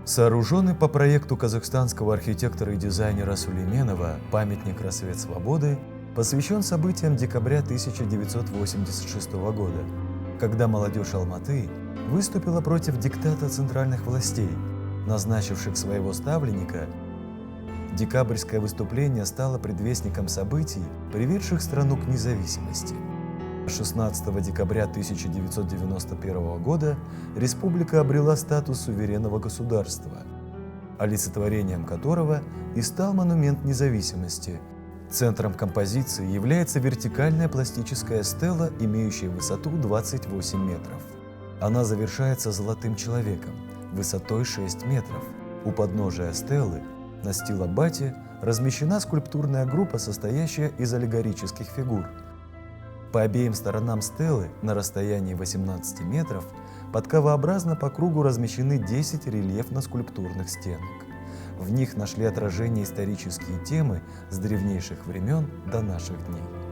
Сооруженный по проекту казахстанского архитектора и дизайнера Сулейменова памятник «Рассвет Свободы» посвящен событиям декабря 1986 года, когда молодежь Алматы выступила против диктата центральных властей, назначивших своего ставленника. Декабрьское выступление стало предвестником событий, приведших страну к независимости. 16 декабря 1991 года республика обрела статус суверенного государства, олицетворением которого и стал монумент независимости. Центром композиции является вертикальная пластическая стела, имеющая высоту 28 метров. Она завершается золотым человеком высотой 6 метров. У подножия стелы на стилобате размещена скульптурная группа, состоящая из аллегорических фигур. По обеим сторонам стелы на расстоянии 18 метров подковообразно по кругу размещены 10 рельефно-скульптурных стенок. В них нашли отражение исторические темы с древнейших времен до наших дней.